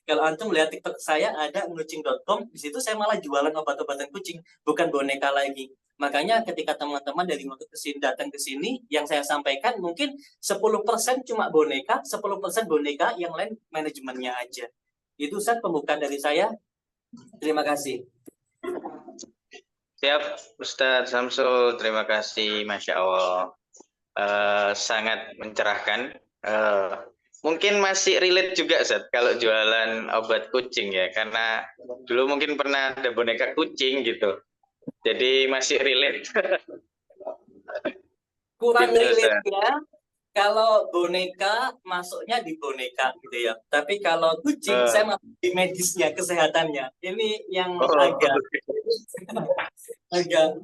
C: Kalau antum lihat TikTok saya ada ngucing.com, di situ saya malah jualan obat-obatan kucing, bukan boneka lagi. Makanya ketika teman-teman dari waktu datang ke sini, yang saya sampaikan mungkin 10% cuma boneka, 10% boneka, yang lain manajemennya aja. Itu Ustaz pembukaan dari saya. Terima kasih.
B: Siap, Ustadz Samsul. Terima kasih, Masya Allah. Sangat mencerahkan. Mungkin masih relate juga, Ustadz, kalau jualan obat kucing ya. Karena dulu mungkin pernah ada boneka kucing gitu. Jadi masih relate.
C: Kurang
B: Gitu,
C: relate ya. Kalau boneka masuknya di boneka gitu ya. Tapi kalau kucing saya masuk di medisnya, kesehatannya. Ini yang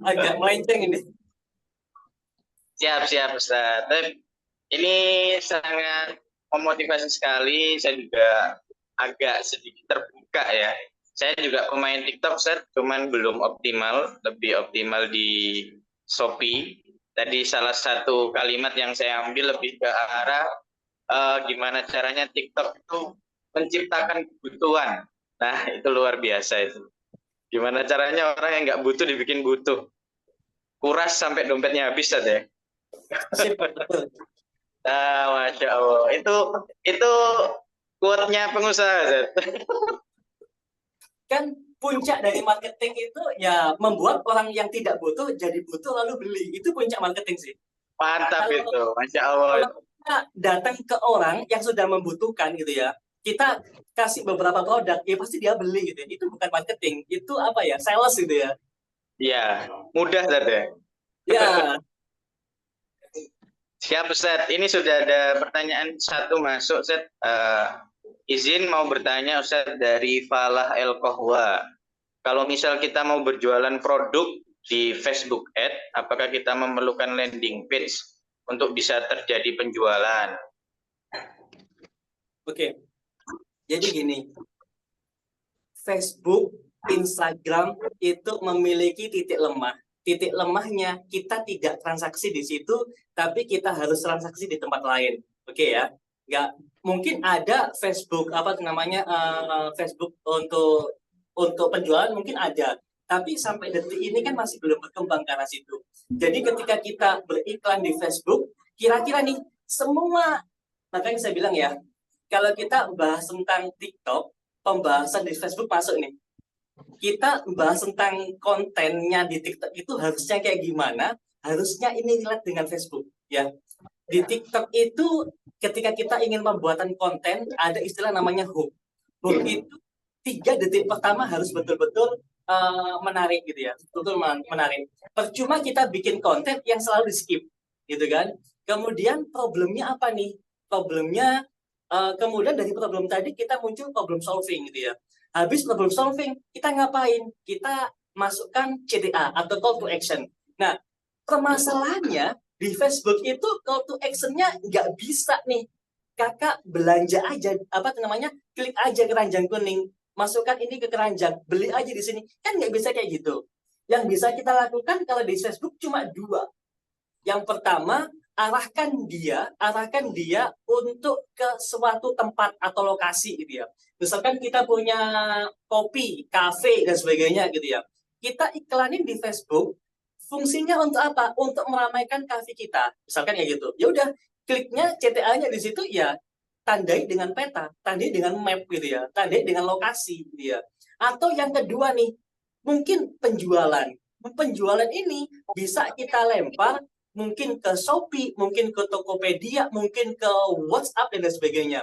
C: agak melenceng ini.
B: Siap, Ustaz. Ini sangat memotivasi sekali. Saya juga agak sedikit terbuka ya. Saya juga pemain TikTok, Ustaz, cuman belum optimal. Lebih optimal di Shopee. Tadi salah satu kalimat yang saya ambil lebih ke arah gimana caranya TikTok itu menciptakan kebutuhan. Nah, itu luar biasa itu. Gimana caranya orang yang nggak butuh dibikin butuh. Kuras sampai dompetnya habis saja. Masya Allah. Itu quote-nya pengusaha.
C: Kan puncak dari marketing itu ya membuat orang yang tidak butuh jadi butuh lalu beli. Itu puncak marketing sih.
B: Mantap itu, Masya Allah.
C: Kalau kita datang ke orang yang sudah membutuhkan gitu ya, kita kasih beberapa produk, ya pasti dia beli gitu ya. Itu bukan marketing, itu apa ya, sales gitu ya.
B: Iya, mudah saja.
C: Ya.
B: Siap Ustaz, ini sudah ada pertanyaan satu masuk Ustaz. Izin mau bertanya Ustaz dari Falah El Kohwa. Kalau misal kita mau berjualan produk di Facebook Ad, apakah kita memerlukan landing page untuk bisa terjadi penjualan?
C: Oke, jadi gini, Facebook, Instagram itu memiliki titik lemah. Titik lemahnya kita tidak transaksi di situ, tapi kita harus transaksi di tempat lain. Oke ya, nggak mungkin ada Facebook apa namanya Facebook untuk penjualan mungkin ada, tapi sampai detik ini kan masih belum berkembang ke arah situ. Jadi ketika kita beriklan di Facebook, kira-kira nih semua, makanya saya bilang ya, kalau kita bahas tentang TikTok, pembahasan di Facebook masuk nih. Kita bahas tentang kontennya di TikTok itu harusnya kayak gimana, harusnya ini relate dengan Facebook ya. Di TikTok itu ketika kita ingin pembuatan konten ada istilah namanya hook. Hook itu 3 detik pertama harus betul-betul menarik gitu ya, betul menarik. Percuma kita bikin konten yang selalu di skip gitu kan. Kemudian problemnya apa nih? Problemnya kemudian dari problem tadi kita muncul problem solving gitu ya. Habis problem solving, kita ngapain? Kita masukkan CTA atau call to action. Nah, permasalahannya di Facebook itu call to action-nya nggak bisa nih. Kakak belanja aja, apa namanya, klik aja keranjang kuning, masukkan ini ke keranjang, beli aja di sini. Kan nggak bisa kayak gitu. Yang bisa kita lakukan kalau di Facebook cuma 2. Yang pertama, arahkan dia untuk ke suatu tempat atau lokasi gitu ya. Misalkan kita punya kopi, kafe dan sebagainya gitu ya. Kita iklanin di Facebook, fungsinya untuk apa? Untuk meramaikan kafe kita. Misalkan kayak gitu. Ya udah, kliknya CTA-nya di situ ya tandai dengan peta, tandai dengan map gitu ya, tandai dengan lokasi gitu ya. Atau yang kedua nih, mungkin penjualan. Penjualan ini bisa kita lempar mungkin ke Shopee, mungkin ke Tokopedia, mungkin ke WhatsApp dan sebagainya.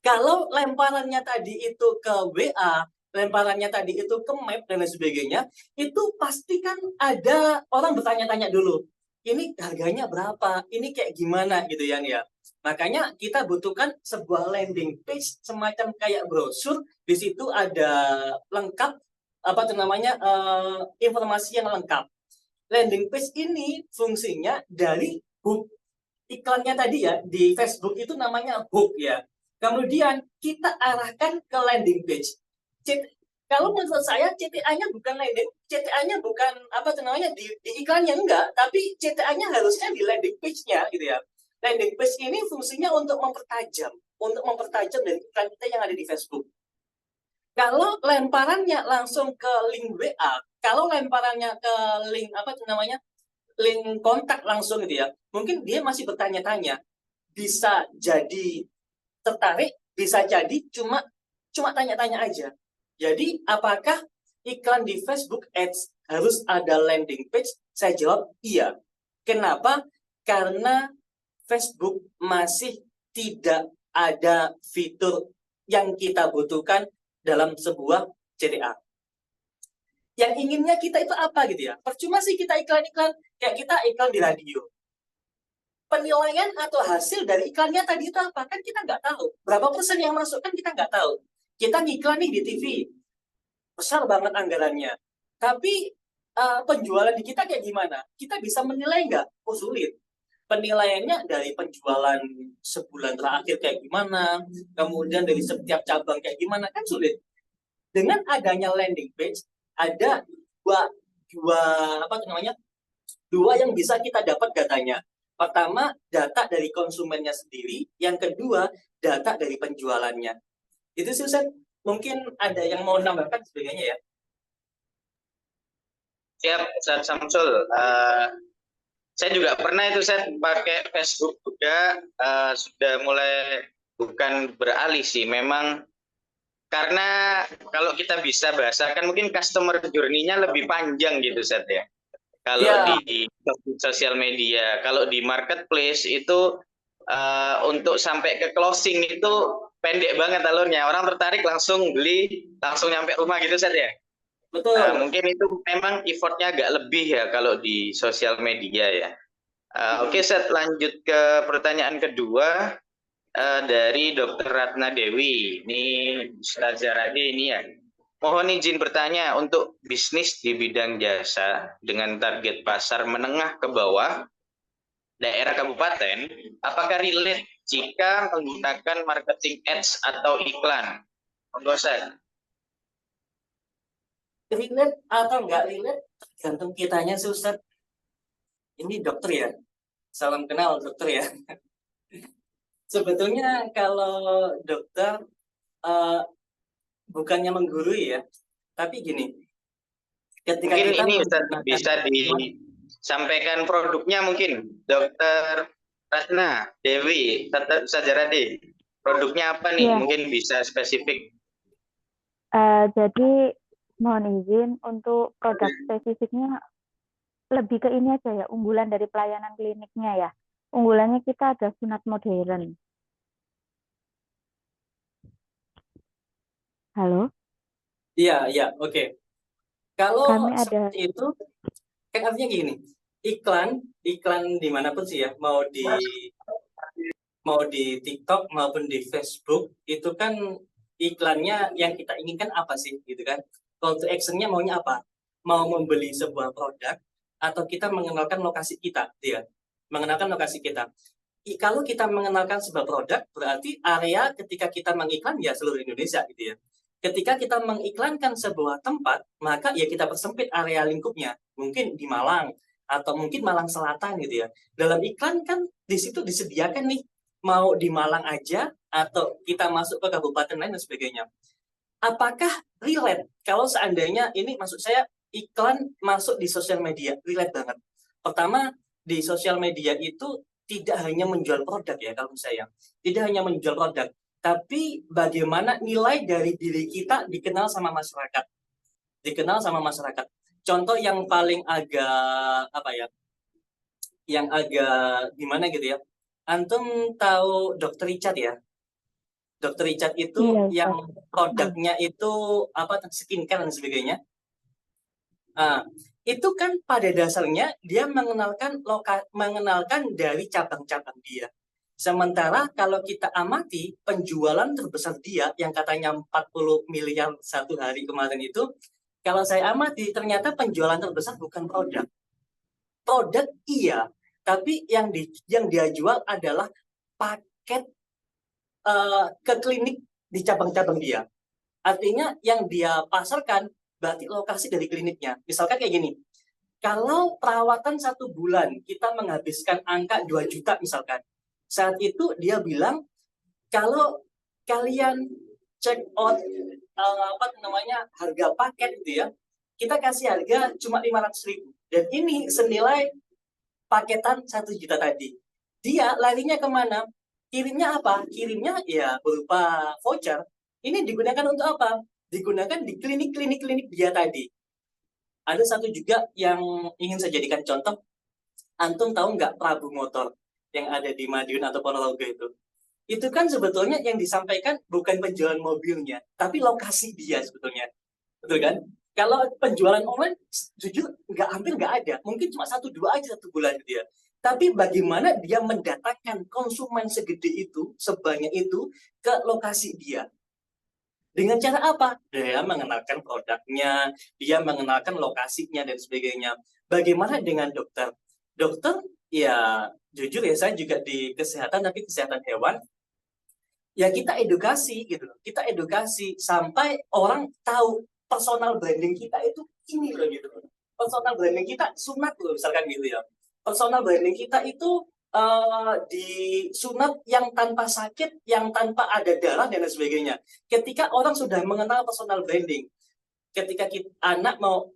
C: Kalau lemparannya tadi itu ke WA, lemparannya tadi itu ke Map dan sebagainya, itu pasti kan ada orang bertanya-tanya dulu. Ini harganya berapa? Ini kayak gimana gitu ya. Makanya kita butuhkan sebuah landing page semacam kayak brosur. Di situ ada lengkap apa itu namanya informasi yang lengkap. Landing page ini fungsinya dari hook iklannya tadi ya di Facebook itu namanya hook ya. Kemudian kita arahkan ke landing page. Kalau menurut saya CTA-nya bukan landing, CTA-nya bukan apa namanya di iklannya enggak, tapi CTA-nya harusnya di landing page-nya gitu ya. Landing page ini fungsinya untuk mempertajam dari iklan kita yang ada di Facebook. Kalau lemparannya langsung ke link WA, kalau lemparannya ke link apa namanya, link kontak langsung gitu ya, mungkin dia masih bertanya-tanya, bisa jadi tertarik, bisa jadi cuma tanya-tanya aja. Jadi apakah iklan di Facebook Ads harus ada landing page? Saya jawab iya. Kenapa? Karena Facebook masih tidak ada fitur yang kita butuhkan dalam sebuah CTA. Yang inginnya kita itu apa gitu ya? Percuma sih kita iklan-iklan, kayak kita iklan di radio. Penilaian atau hasil dari iklannya tadi itu apa? Kan kita nggak tahu. Berapa persen yang masuk kan kita nggak tahu. Kita ngiklan nih di TV. Besar banget anggarannya. Tapi penjualan di kita kayak gimana? Kita bisa menilai nggak? Oh sulit. Penilaiannya dari penjualan sebulan terakhir kayak gimana, kemudian dari setiap cabang kayak gimana, kan sulit. Dengan adanya landing page, ada dua yang bisa kita dapat datanya. Pertama, data dari konsumennya sendiri. Yang kedua, data dari penjualannya. Itu sih, Ustaz. Mungkin ada yang mau nambahkan sebagainya ya?
B: Siap, Ustaz Samsul. Saya juga pernah itu saya pakai Facebook juga, sudah mulai bukan beralih sih, memang karena kalau kita bisa bahasakan mungkin customer journey-nya lebih panjang gitu Ustaz ya. Kalau di sosial media, kalau di marketplace itu untuk sampai ke closing itu pendek banget alurnya. Orang tertarik langsung beli, langsung nyampe rumah gitu Ustaz ya.
C: Betul.
B: Mungkin itu memang effortnya agak lebih ya kalau di sosial media ya. Oke, Ustaz, lanjut ke pertanyaan kedua dari Dr. Ratna Dewi. Ini Ustazah Rade ini ya. mohon izin bertanya, untuk bisnis di bidang jasa dengan target pasar menengah ke bawah daerah kabupaten, apakah relate jika menggunakan marketing ads atau iklan? Monggo, Ustaz.
C: Relate atau nggak relate tergantung kitanya sih Ustaz. Ini dokter ya, salam kenal dokter ya. Sebetulnya kalau dokter eh, bukannya menggurui ya, tapi gini, ketika
B: Mungkin
C: kita
B: ini Ustaz
C: menggunakan
B: bisa disampaikan produknya mungkin. Dokter Ratna, Dewi, Ustaz Jaradi. Produknya apa nih?
A: Iya.
B: Mungkin bisa spesifik.
A: Jadi mohon izin untuk produk spesifiknya lebih ke ini aja ya, unggulan dari pelayanan kliniknya ya. Unggulannya kita ada sunat modern. Halo,
C: Iya, oke. Kalau
A: kami ada,
C: seperti itu, kan artinya gini, iklan dimanapun sih ya, mau di TikTok maupun di Facebook, itu kan iklannya yang kita inginkan apa sih, gitu kan? Call to action-nya maunya apa? Mau membeli sebuah produk atau kita mengenalkan lokasi kita, dia mengenalkan lokasi kita. Kalau kita mengenalkan sebuah produk, berarti area ketika kita mengiklan ya seluruh Indonesia gitu ya. Ketika kita mengiklankan sebuah tempat, maka ya kita persempit area lingkupnya. Mungkin di Malang, atau mungkin Malang Selatan gitu ya. Dalam iklan kan di situ disediakan nih, mau di Malang aja, atau kita masuk ke kabupaten lain dan sebagainya. Apakah relate? Kalau seandainya ini maksud saya iklan masuk di sosial media, relate banget. Pertama, di sosial media itu tidak hanya menjual produk ya kalau saya. Tidak hanya menjual produk, tapi bagaimana nilai dari diri kita dikenal sama masyarakat. Dikenal sama masyarakat. Contoh yang paling agak apa ya? Yang agak gimana gitu ya? Antum tahu Dokter Richard ya? Dokter Richard itu
A: iya
C: yang
A: Ustaz.
C: produknya itu apa skincare dan sebagainya. Nah, itu kan pada dasarnya dia mengenalkan dari cabang-cabang dia. Sementara kalau kita amati penjualan terbesar dia yang katanya 40 miliar satu hari kemarin itu, kalau saya amati ternyata penjualan terbesar bukan produk. Produk iya, tapi yang dia jual adalah paket ke klinik di cabang-cabang dia. Artinya yang dia pasarkan berarti lokasi dari kliniknya. Misalkan kayak gini, kalau perawatan 1 bulan kita menghabiskan angka 2 juta misalkan. Saat itu dia bilang, kalau kalian check out apa namanya harga paket gitu ya, kita kasih harga cuma 500.000. Dan ini senilai paketan 1 juta tadi. Dia larinya kemana? Kirimnya apa? Kirimnya ya berupa voucher. Ini digunakan untuk apa? Digunakan di klinik dia tadi. Ada satu juga yang ingin saya jadikan contoh. Antum tahu nggak Prabu Motor yang ada di Madiun atau Ponorogo itu? Itu kan sebetulnya yang disampaikan bukan penjualan mobilnya, tapi lokasi dia sebetulnya. Betul kan? Kalau penjualan online, jujur hampir nggak ada. Mungkin cuma 1-2 aja 1 bulan gitu ya. Tapi bagaimana dia mendatangkan konsumen segede itu, sebanyak itu, ke lokasi dia. Dengan cara apa? Dia mengenalkan produknya, dia mengenalkan lokasinya, dan sebagainya. Bagaimana dengan dokter? Dokter, ya jujur ya, saya juga di kesehatan, tapi kesehatan hewan, ya kita edukasi gitu loh. Kita edukasi sampai orang tahu personal branding kita itu ini loh gitu. Personal branding kita sunat loh misalkan gitu ya. Personal branding kita itu di sunat yang tanpa sakit, yang tanpa ada darah dan lain sebagainya. Ketika orang sudah mengenal personal branding, ketika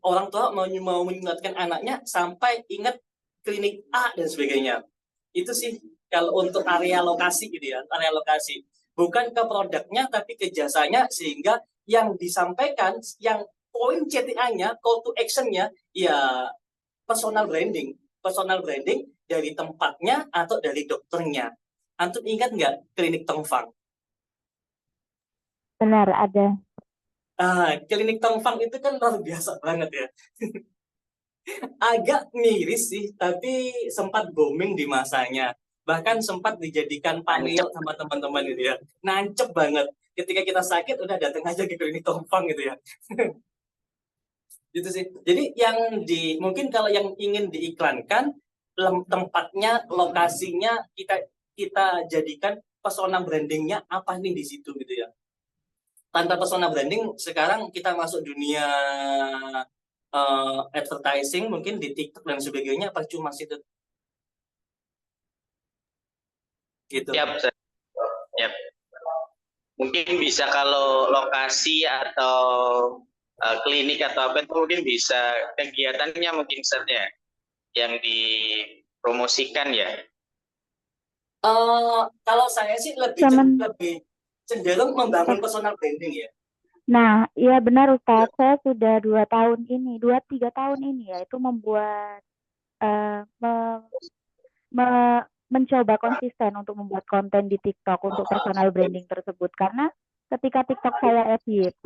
C: orang tua mau menyunatkan anaknya sampai ingat klinik A dan sebagainya. Itu sih kalau untuk area lokasi gitu ya, area lokasi. Bukan ke produknya tapi ke jasanya, sehingga yang disampaikan, yang poin CTA-nya, call to action-nya ya personal branding. Personal branding dari tempatnya atau dari dokternya. Antum ingat nggak klinik Tongfang?
A: Benar ada.
C: Klinik Tongfang itu kan luar biasa banget ya. Agak miris sih, tapi sempat booming di masanya. Bahkan sempat dijadikan panel sama teman-teman itu ya. Nancep banget. ketika kita sakit udah datang aja ke klinik Tompang gitu ya. Gitu sih. Jadi yang mungkin kalau yang ingin diiklankan tempatnya, lokasinya kita jadikan persona brandingnya apa nih di situ gitu ya. Tanpa persona branding sekarang kita masuk dunia advertising mungkin di TikTok dan sebagainya percuma sih itu. Gitu.
B: Siap, siap. Mungkin bisa kalau lokasi atau klinik atau apa itu mungkin bisa kegiatannya mungkin saja yang dipromosikan ya.
C: Kalau saya sih lebih cenderung membangun personal branding ya.
A: Nah, iya benar Ustadz. Saya sudah 2-3 tahun ini ya, itu membuat mencoba konsisten untuk membuat konten di TikTok untuk personal branding tersebut. Karena ketika TikTok saya FYP,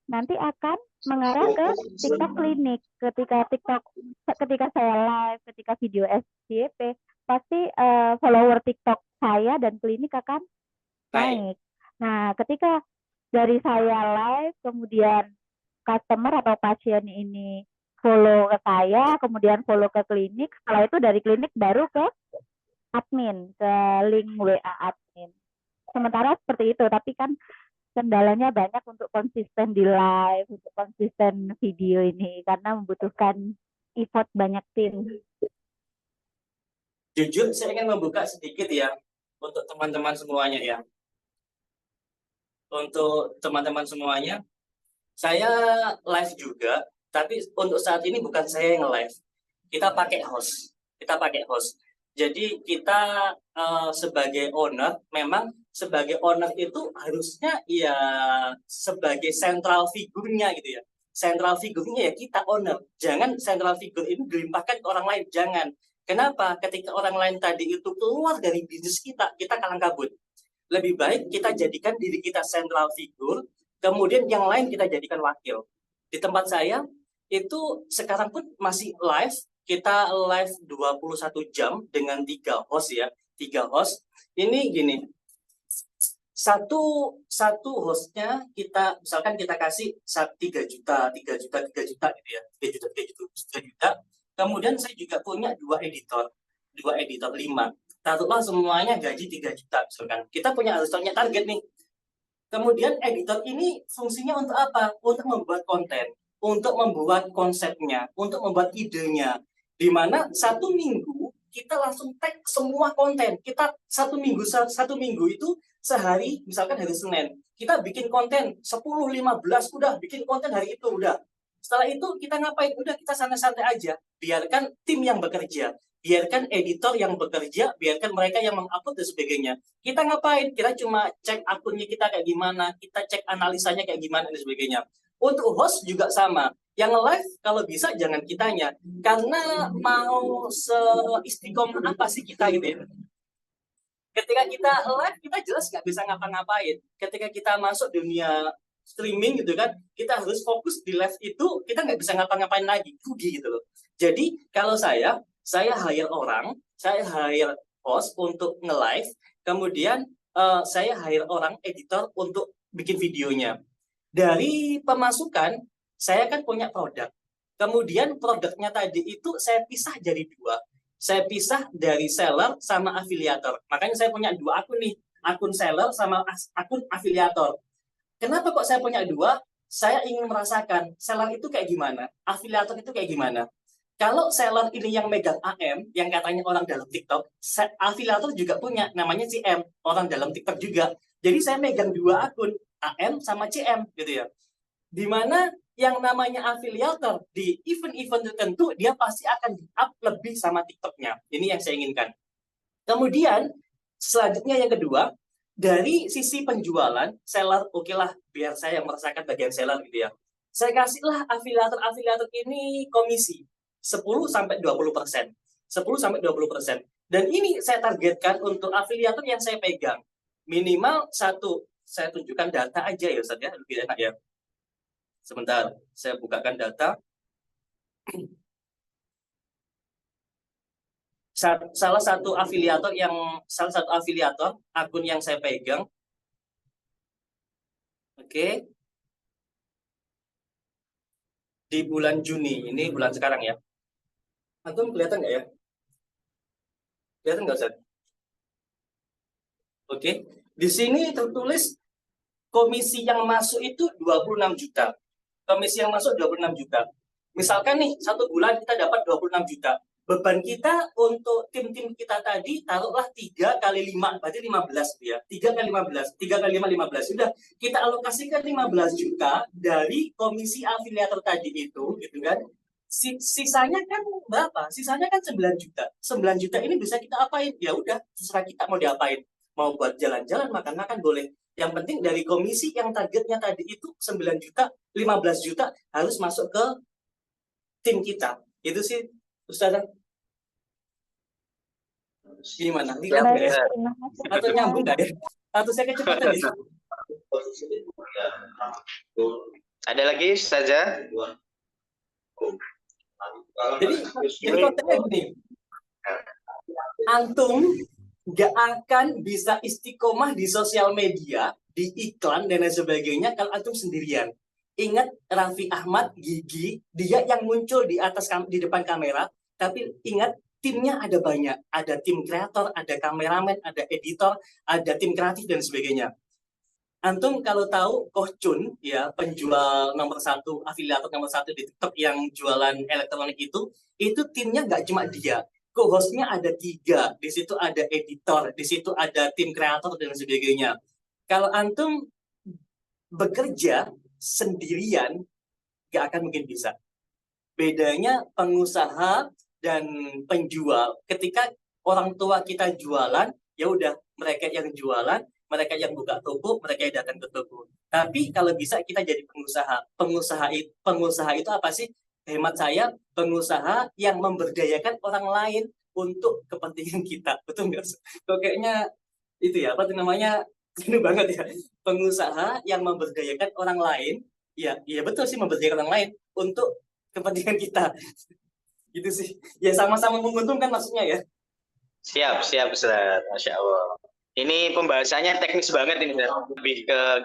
A: nanti akan mengarah ke TikTok klinik. Ketika saya live, ketika video FYP, pasti follower TikTok saya dan klinik akan naik. Nah, ketika dari saya live, kemudian customer atau pasien ini follow ke saya, kemudian follow ke klinik, setelah itu dari klinik baru ke admin, ke link WA admin. Sementara seperti itu, tapi kan kendalanya banyak untuk konsisten di live, untuk konsisten video ini, karena membutuhkan effort banyak tim.
C: Jujur, saya ingin membuka sedikit ya, untuk teman-teman semuanya ya. Untuk teman-teman semuanya, saya live juga, tapi untuk saat ini bukan saya yang live. Kita pakai host. Jadi kita sebagai owner, memang sebagai owner itu harusnya ya sebagai central figurnya gitu ya. Central figurnya ya kita owner. Jangan central figure itu dilimpahkan ke orang lain. Jangan. Kenapa? Ketika orang lain tadi itu keluar dari bisnis kita kalang kabut. Lebih baik kita jadikan diri kita central figure, kemudian yang lain kita jadikan wakil. Di tempat saya, itu sekarang pun masih live, kita live 21 jam dengan 3 host ya. 3 host. Ini gini, satu hostnya kita, misalkan kita kasih 3 juta gitu ya. 3 juta. Kemudian saya juga punya 2 editor 5. Taruhlah semuanya gaji 3 juta misalkan. Kita punya target nih. Kemudian editor ini fungsinya untuk apa? Untuk membuat konten, untuk membuat konsepnya, untuk membuat idenya. Di mana 1 minggu kita langsung tag semua konten. Kita 1 minggu itu sehari, misalkan hari Senin, kita bikin konten 10-15 udah bikin konten hari itu udah. Setelah itu kita ngapain? Udah kita santai-santai aja. Biarkan tim yang bekerja. Biarkan editor yang bekerja, biarkan mereka yang mengupload dan sebagainya. Kita ngapain? Kita cuma cek akunnya kita kayak gimana, kita cek analisanya kayak gimana dan sebagainya. Untuk host juga sama. Yang live kalau bisa jangan kitanya, karena mau seistiqomah apa sih kita gitu ya. Ketika kita live kita jelas nggak bisa ngapa-ngapain. Ketika kita masuk dunia streaming gitu kan, kita harus fokus di live itu, kita nggak bisa ngapa-ngapain lagi, rugi gitu loh. Jadi kalau saya hire orang, saya hire host untuk nge-live, kemudian saya hire orang editor untuk bikin videonya. Dari pemasukan, saya kan punya produk. Kemudian produknya tadi itu saya pisah jadi 2. Saya pisah dari seller sama afiliator. Makanya saya punya 2 akun nih, akun seller sama akun afiliator. Kenapa kok saya punya 2? Saya ingin merasakan seller itu kayak gimana, afiliator itu kayak gimana. Kalau seller ini yang megang AM, yang katanya orang dalam TikTok, afiliator juga punya, namanya CM, orang dalam TikTok juga. Jadi saya megang 2 akun, AM sama CM, gitu ya. Dimana yang namanya afiliator di event-event tertentu, dia pasti akan di-up lebih sama TikToknya. Ini yang saya inginkan. Kemudian, selanjutnya yang kedua, dari sisi penjualan, seller, oke lah, biar saya merasakan bagian seller gitu ya. Saya kasihlah afiliator ini komisi. 10-20%. Dan ini saya targetkan untuk afiliator yang saya pegang. Minimal 1, saya tunjukkan data aja ya Ustaz ya, lebih enak ya. Sebentar, saya bukakan data. Salah satu afiliator akun yang saya pegang Oke. Di bulan Juni, ini bulan sekarang ya. Antum kelihatan nggak ya? Kelihatan nggak, Ustaz? Oke. Di sini tertulis komisi yang masuk itu 26 juta. Komisi yang masuk 26 juta. Misalkan nih, satu bulan kita dapat 26 juta. Beban kita untuk tim-tim kita tadi, taruhlah 3 kali 5, berarti 15 ya. 3 kali 15, 3 kali 5, 15. Sudah, kita alokasikan 15 juta dari komisi afiliator tadi itu, gitu kan. Sisanya kan berapa? Sisanya kan 9 juta. 9 juta ini bisa kita apain? Ya udah, terserah kita mau diapain. Mau buat jalan-jalan, makan-makan boleh. Yang penting dari komisi yang targetnya tadi itu 9 juta, 15 juta harus masuk ke tim kita. Itu sih, Ustazah. Gimana? Dilihat nggak ya?
A: Terima kasih.
C: Atau nyambung nggak ya? Atau saya kecepatan nih?
B: Ada lagi saja?
C: Jadi kontennya gini. Antum nggak akan bisa istiqomah di sosial media, di iklan dan lain sebagainya kalau antum sendirian. Ingat Raffi Ahmad, Gigi, dia yang muncul di depan kamera, tapi ingat timnya ada banyak, ada tim kreator, ada kameramen, ada editor, ada tim kreatif dan sebagainya. Antum kalau tahu Koh Chun, ya penjual nomor 1, afiliator nomor 1 di TikTok yang jualan elektronik itu timnya nggak cuma dia. Co-hostnya ada 3, di situ ada editor, di situ ada tim kreator dan sebagainya. Kalau antum bekerja sendirian, nggak akan mungkin bisa. Bedanya pengusaha dan penjual, ketika orang tua kita jualan, ya udah mereka yang jualan, mereka yang buka toko, mereka yang datang ke toko. Tapi kalau bisa kita jadi pengusaha. Pengusaha itu apa sih? Hemat saya, pengusaha yang memberdayakan orang lain untuk kepentingan kita. Betul nggak? Kok kayaknya itu ya, apa namanya, ini banget ya. Pengusaha yang memberdayakan orang lain, ya betul sih, memberdayakan orang lain untuk kepentingan kita. Gitu sih. Ya sama-sama menguntungkan maksudnya ya.
B: Siap, Ustaz. Masya Allah. Ini pembahasannya teknis banget ini, Ustaz. Lebih ke